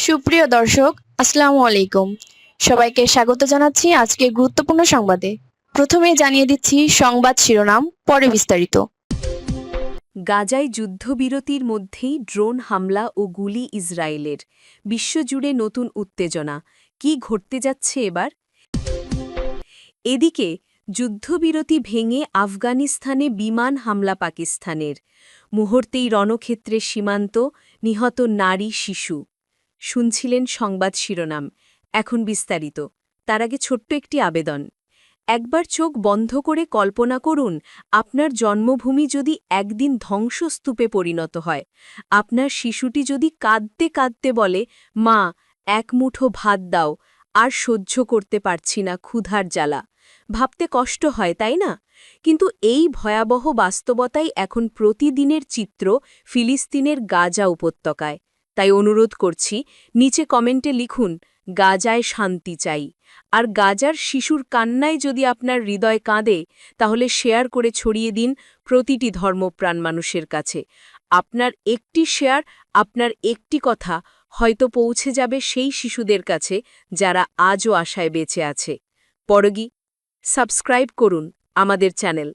সুপ্রিয় দর্শক, আসসালামু আলাইকুম। সবাইকে স্বাগত জানাচ্ছি আজকে গুরুত্বপূর্ণ সংবাদে। প্রথমেই জানিয়ে দিচ্ছি সংবাদ শিরোনাম, পরে বিস্তারিত। গাজায় যুদ্ধবিরতির মধ্যেই ড্রোন হামলা ও গুলি ইসরায়েলের। বিশ্বজুড়ে নতুন উত্তেজনা। কি ঘটতে যাচ্ছে এবার? এদিকে যুদ্ধবিরতি ভেঙে আফগানিস্তানে বিমান হামলা পাকিস্তানের। মুহূর্তেই রণক্ষেত্রে সীমান্ত, নিহত নারী শিশু। শুনছিলেন সংবাদ শিরোনাম, এখন বিস্তারিত। তার আগে ছোট্ট একটি আবেদন। একবার চোখ বন্ধ করে কল্পনা করুন, আপনার জন্মভূমি যদি একদিন ধ্বংসস্তূপে পরিণত হয়। আপনার শিশুটি যদি কাঁদতে কাঁদতে বলে, মা, এক মুঠো ভাত দাও, আর সহ্য করতে পারছি না ক্ষুধার জ্বালা। ভাবতে কষ্ট হয়, তাই না? কিন্তু এই ভয়াবহ বাস্তবতাই এখন প্রতিদিনের চিত্র ফিলিস্তিনের গাজা উপত্যকায়। তাই অনুরোধ করছি, নিচে কমেন্টে লিখুন, গাজায় শান্তি চাই। আর গাজার শিশুর কান্নায় যদি আপনার হৃদয় কাঁদে, তাহলে শেয়ার করে ছড়িয়ে দিন প্রতিটি ধর্মপ্রাণ মানুষের কাছে। আপনার একটি শেয়ার, আপনার একটি কথা হয়তো পৌঁছে যাবে সেই শিশুদের কাছে যারা আজও আশায় বেঁচে আছে। পরগি সাবস্ক্রাইব করুন আমাদের চ্যানেল,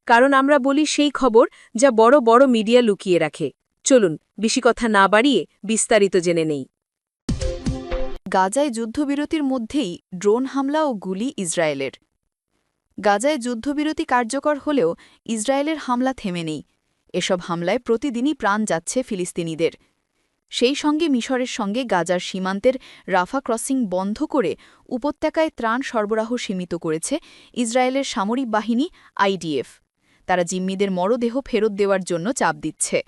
কারণ আমরা বলি সেই খবর যা বড় বড় মিডিয়া লুকিয়ে রাখে। চলুন বেশি কথা না বাড়িয়ে বিস্তারিত জেনে নেই। গাজায় যুদ্ধবিরতির মধ্যেই ড্রোন হামলা ও গুলি ইসরায়েলের। গাজায় যুদ্ধবিরতি কার্যকর হলেও ইসরায়েলের হামলা থেমে নেই। এসব হামলায় প্রতিদিনই প্রাণ যাচ্ছে ফিলিস্তিনিদের। সেই সঙ্গে মিশরের সঙ্গে গাজার সীমান্তের রাফা ক্রসিং বন্ধ করে উপত্যকায় ত্রাণ সরবরাহ সীমিত করেছে ইসরায়েলের সামরিক বাহিনী আইডিএফ। তারা জিম্মিদের মরদেহ ফেরত দেওয়ার জন্য চাপ দিচ্ছে।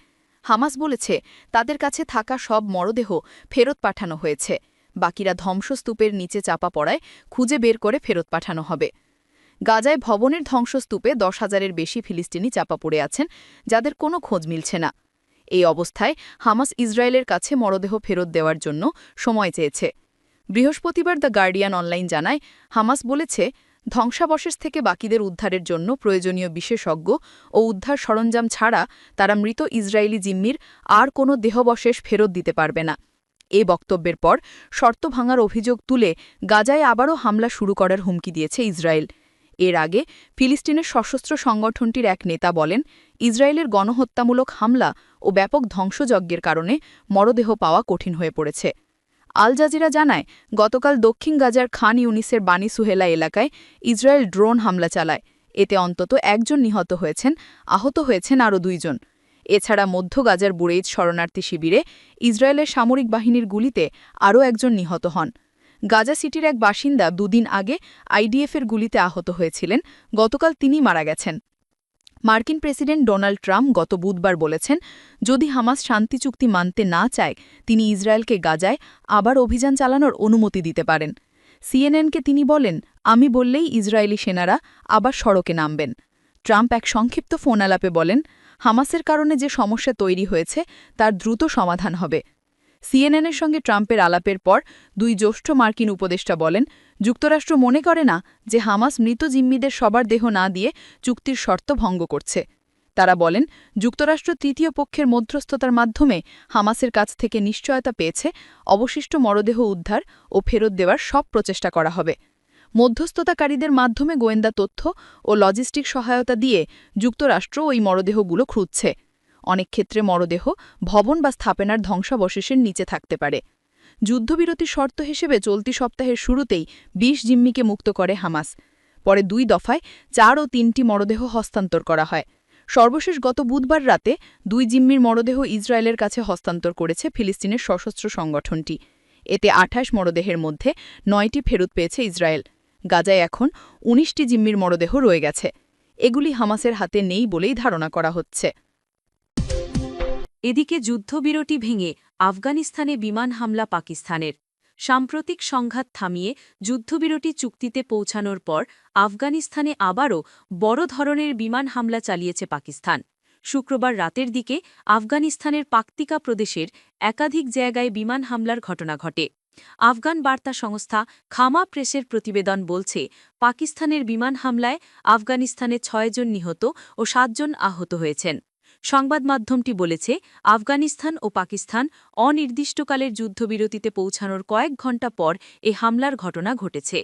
হামাস বলেছে, তাদের কাছে থাকা সব মরদেহ ফেরত পাঠানো হয়েছে। বাকিরা ধ্বংসস্তূপের নিচে চাপা পড়ায় খুঁজে বের করে ফেরত পাঠানো হবে। গাজায় ভবনের ধ্বংসস্তূপে 10,000-এর বেশি ফিলিস্তিনি চাপা পড়ে আছেন, যাদের কোনো খোঁজ মিলছে না। এই অবস্থায় হামাস ইসরায়েলের কাছে মরদেহ ফেরত দেওয়ার জন্য সময় চেয়েছে। বৃহস্পতিবার দ্য গার্ডিয়ান অনলাইন জানায়, হামাস বলেছে, ধ্বংসাবশেষ থেকে বাকিদের উদ্ধারের জন্য প্রয়োজনীয় বিশেষজ্ঞ ও উদ্ধার সরঞ্জাম ছাড়া তারা মৃত ইসরায়েলি জিম্মির আর কোনো দেহবশেষ ফেরত দিতে পারবে না। এ বক্তব্যের পর শর্ত ভাঙার অভিযোগ তুলে গাজায় আবারও হামলা শুরু করার হুমকি দিয়েছে ইসরায়েল। এর আগে ফিলিস্তিনের সশস্ত্র সংগঠনটির এক নেতা বলেন, ইসরায়েলের গণহত্যামূলক হামলা ও ব্যাপক ধ্বংসযজ্ঞের কারণে মরদেহ পাওয়া কঠিন হয়ে পড়েছে। আল জাজিরা জানায়, গতকাল দক্ষিণ গাজার খান ইউনিসের বানি সুহেলা এলাকায় ইসরায়েল ড্রোন হামলা চালায়। এতে অন্তত একজন নিহত হয়েছেন, আহত হয়েছেন আরও 2 জন। এছাড়া মধ্য গাজার বুরেইজ শরণার্থী শিবিরে ইসরায়েলের সামরিক বাহিনীর গুলিতে আরও একজন নিহত হন। গাজা সিটির এক বাসিন্দা 2 দিন আগে আইডিএফের গুলিতে আহত হয়েছিলেন, গতকাল তিনি মারা গেছেন। মার্কিন প্রেসিডেন্ট ডোনাল্ড ট্রাম্প গত বুধবার বলেছেন, যদি হামাস শান্তি চুক্তি মানতে না চায়, তিনি ইসরায়েলকে গাজায় আবার অভিযান চালানোর অনুমতি দিতে পারেন। সিএনএনকে তিনি বলেন, আমি বললেই ইসরায়েলি সেনারা আবার সড়কে নামবেন। ট্রাম্প এক সংক্ষিপ্ত ফোন আলাপে বলেন, হামাসের কারণে যে সমস্যা তৈরি হয়েছে তার দ্রুত সমাধান হবে। সিএনএনের সঙ্গে ট্রাম্পের আলাপের পর 2 জ্যেষ্ঠ মার্কিন উপদেষ্টা বলেন, যুক্তরাষ্ট্র মনে করে না যে হামাস মৃত জিম্মিদের সবার দেহ না দিয়ে চুক্তির শর্ত ভঙ্গ করছে। তারা বলেন, যুক্তরাষ্ট্র তৃতীয় পক্ষের মধ্যস্থতার মাধ্যমে হামাসের কাছ থেকে নিশ্চয়তা পেয়েছে, অবশিষ্ট মরদেহ উদ্ধার ও ফেরত দেওয়ার সব প্রচেষ্টা করা হবে। মধ্যস্থতাকারীদের মাধ্যমে গোয়েন্দা তথ্য ও লজিস্টিক সহায়তা দিয়ে যুক্তরাষ্ট্র ওই মরদেহগুলো খুঁজছে। অনেক ক্ষেত্রে মরদেহ ভবন বা স্থাপনার ধ্বংসাবশেষের নিচে থাকতে পারে। যুদ্ধবিরতির শর্ত হিসেবে চলতি সপ্তাহের শুরুতেই 20 জিম্মিকে মুক্ত করে হামাস। পরে 2 দফায় 4 ও 3টি মরদেহ হস্তান্তর করা হয়। সর্বশেষ গত বুধবার রাতে 2 জিম্মির মরদেহ ইসরায়েলের কাছে হস্তান্তর করেছে ফিলিস্তিনের সশস্ত্র সংগঠনটি। এতে 28 মরদেহের মধ্যে 9টি ফেরত পেয়েছে ইসরায়েল। গাজায় এখন 19টি জিম্মির মরদেহ রয়ে গেছে। এগুলি হামাসের হাতে নেই বলেই ধারণা করা হচ্ছে। এদিকে যুদ্ধবিরতি ভেঙে আফগানিস্তানে বিমান হামলা পাকিস্তানের। সাম্প্রতিক সংঘাত থামিয়ে যুদ্ধবিরতি চুক্তিতে পৌঁছানোর পর আফগানিস্তানে আবারও বড় ধরনের বিমান হামলা চালিয়েছে পাকিস্তান। শুক্রবার রাতের দিকে আফগানিস্তানের পাকতিকা প্রদেশের একাধিক জায়গায় বিমান হামলার ঘটনা ঘটে। আফগান বার্তা সংস্থা খামা প্রেসের প্রতিবেদন বলছে, পাকিস্তানের বিমান হামলায় আফগানিস্তানে 6 জন নিহত ও 7 জন আহত হয়েছেন। সংবাদ মাধ্যমটি বলেছে, আফগানিস্তান ও পাকিস্তান অনির্দিষ্টকালের যুদ্ধবিরতিতে পৌঁছানোর কয়েক ঘণ্টা পর এ হামলার ঘটনা ঘটেছে।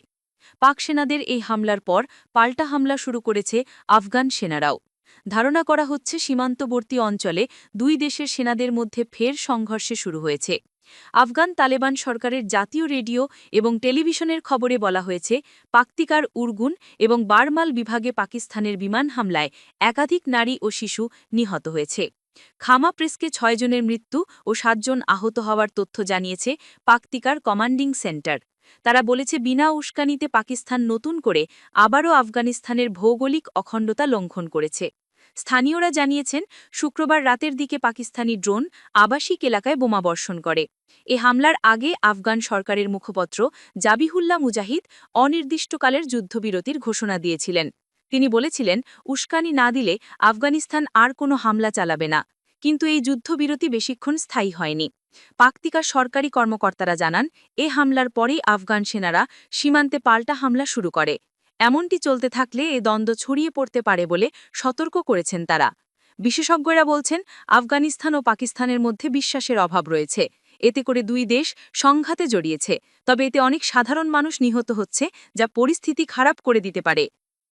পাক সেনাদের এই হামলার পর পাল্টা হামলা শুরু করেছে আফগান সেনারাও। ধারণা করা হচ্ছে সীমান্তবর্তী অঞ্চলে দুই দেশের সেনাদের মধ্যে ফের সংঘর্ষে শুরু হয়েছে। আফগান তালেবান সরকারের জাতীয় রেডিও এবং টেলিভিশনের খবরে বলা হয়েছে, পাকতিকার উরগুন এবং বারমাল বিভাগে পাকিস্তানের বিমান হামলায় একাধিক নারী ও শিশু নিহত হয়েছে। খামা প্রেসকে ৬ জনের মৃত্যু ও ৭ জন আহত হওয়ার তথ্য জানিয়েছে পাকতিকার কমান্ডিং সেন্টার। তারা বলেছে, বিনা উস্কানিতে পাকিস্তান নতুন করে আবারও আফগানিস্তানের ভৌগোলিক অখণ্ডতা লঙ্ঘন করেছে। স্থানীয়রা জানিয়েছেন, শুক্রবার রাতের দিকে পাকিস্তানি ড্রোন আবাসিক এলাকায় বোমাবর্ষণ করে। এ হামলার আগে আফগান সরকারের মুখপাত্র জাবিহুল্লাহ মুজাহিদ অনির্দিষ্টকালের যুদ্ধবিরতির ঘোষণা দিয়েছিলেন। তিনি বলেছিলেন, উস্কানি না দিলে আফগানিস্তান আর কোনো হামলা চালাবে না। কিন্তু এই যুদ্ধবিরতি বেশিক্ষণ স্থায়ী হয়নি। পাকতিকার সরকারি কর্মকর্তারা জানান, এ হামলার পরেই আফগান সেনারা সীমান্তে পাল্টা হামলা শুরু করে। এমনটি চলতে থাকলে এ দ্বন্দ্ব ছড়িয়ে পড়তে পারে বলে সতর্ক করেছেন তারা। বিশেষজ্ঞরা বলছেন, আফগানিস্তান ও পাকিস্তানের মধ্যে বিশ্বাসের অভাব রয়েছে। এতে করে দুই দেশ সংঘাতে জড়িয়েছে। তবে এতে অনেক সাধারণ মানুষ নিহত হচ্ছে, যা পরিস্থিতি খারাপ করে দিতে পারে।